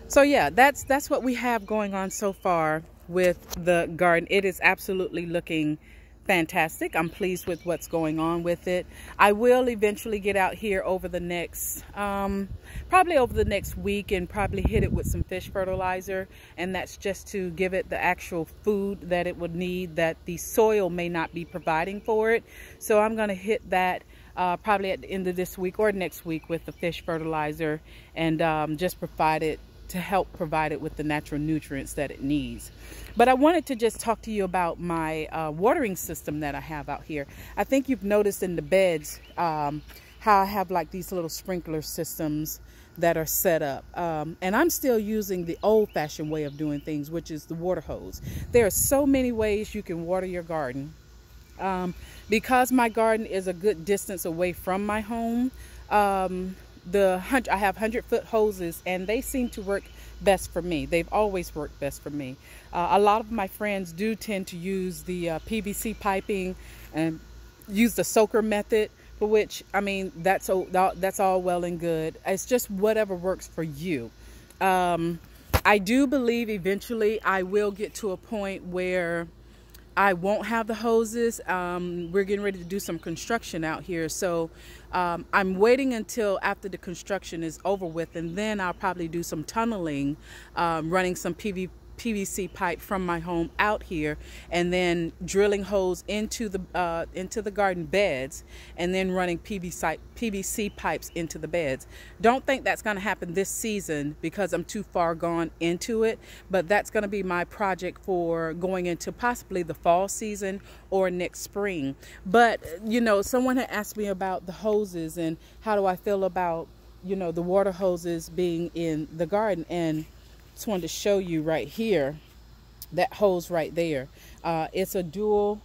So yeah, that's what we have going on so far with the garden. It is absolutely looking fantastic. I'm pleased with what's going on with it. I will eventually get out here over the next probably over the next week and probably hit it with some fish fertilizer, and that's just to give it the actual food that it would need that the soil may not be providing for it. So I'm going to hit that probably at the end of this week or next week with the fish fertilizer, and just provide it to help provide it with the natural nutrients that it needs. But I wanted to just talk to you about my watering system that I have out here. I think you've noticed in the beds how I have like these little sprinkler systems that are set up. And I'm still using the old-fashioned way of doing things, which is the water hose. There are so many ways you can water your garden. Because my garden is a good distance away from my home, I have 100-foot hoses, and they seem to work best for me. They've always worked best for me. A lot of my friends do tend to use the PVC piping and use the soaker method, for which, I mean, that's all well and good. It's just whatever works for you. I do believe eventually I will get to a point where I won't have the hoses. We're getting ready to do some construction out here. So I'm waiting until after the construction is over with, and then I'll probably do some tunneling, running some PVC pipe from my home out here, and then drilling holes into the garden beds, and then running PVC pipes into the beds. Don't think that's going to happen this season because I'm too far gone into it, but that's going to be my project for going into possibly the fall season or next spring. But you know, someone had asked me about the hoses and how do I feel about, you know, the water hoses being in the garden, and just wanted to show you right here, that hose right there. It's a dual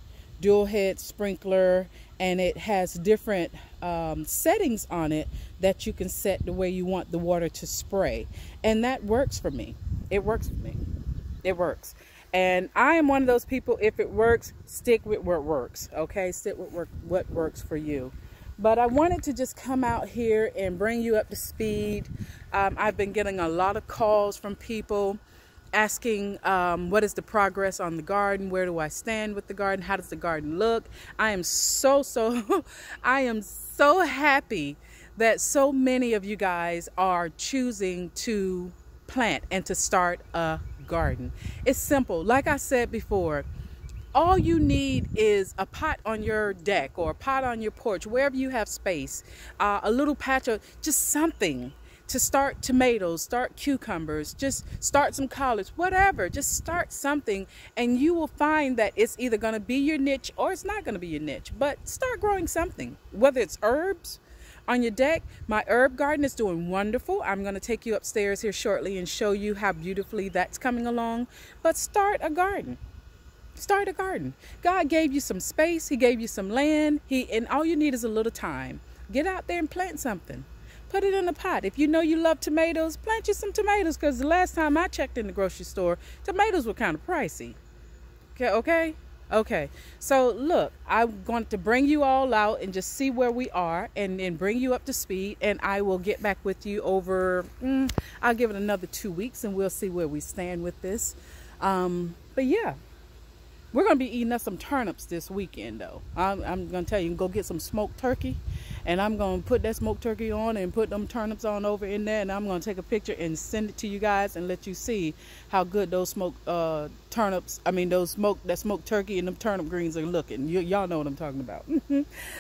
head sprinkler, and it has different settings on it that you can set the way you want the water to spray, and that works for me. It works for me. It works. And I am one of those people, if it works, stick with what works, okay? Stick with what works for you. But I wanted to just come out here and bring you up to speed. I've been getting a lot of calls from people asking what is the progress on the garden, where do I stand with the garden, how does the garden look. I am so I am so happy that so many of you guys are choosing to plant and to start a garden. It's simple. Like I said before, all you need is a pot on your deck or a pot on your porch, wherever you have space, a little patch of just something to start tomatoes, start cucumbers, just start some collards, whatever. Just start something, and you will find that it's either going to be your niche or it's not going to be your niche. But start growing something, whether it's herbs on your deck. My herb garden is doing wonderful. I'm going to take you upstairs here shortly and show you how beautifully that's coming along. But start a garden. Start a garden. God gave you some space. He gave you some land. And all you need is a little time. Get out there and plant something. Put it in a pot. If you know you love tomatoes, plant you some tomatoes, because the last time I checked in the grocery store, tomatoes were kind of pricey. Okay. So look, I'm going to bring you all out and just see where we are, and then bring you up to speed, and I will get back with you over, I'll give it another 2 weeks, and we'll see where we stand with this. But yeah. We're going to be eating up some turnips this weekend, though. I'm going to tell you, go get some smoked turkey, and I'm going to put that smoked turkey on and put them turnips on over in there, and I'm going to take a picture and send it to you guys and let you see how good those smoked turnips, I mean, that smoked turkey and them turnip greens are looking. Y'all know what I'm talking about.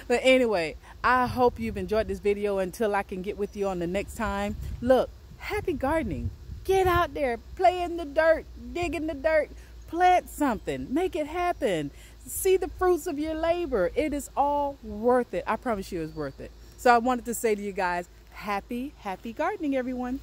But anyway, I hope you've enjoyed this video. Until I can get with you on the next time, look, happy gardening. Get out there, play in the dirt, dig in the dirt. Plant something, make it happen, see the fruits of your labor. It is all worth it. I promise you it's worth it. So I wanted to say to you guys, happy gardening, everyone.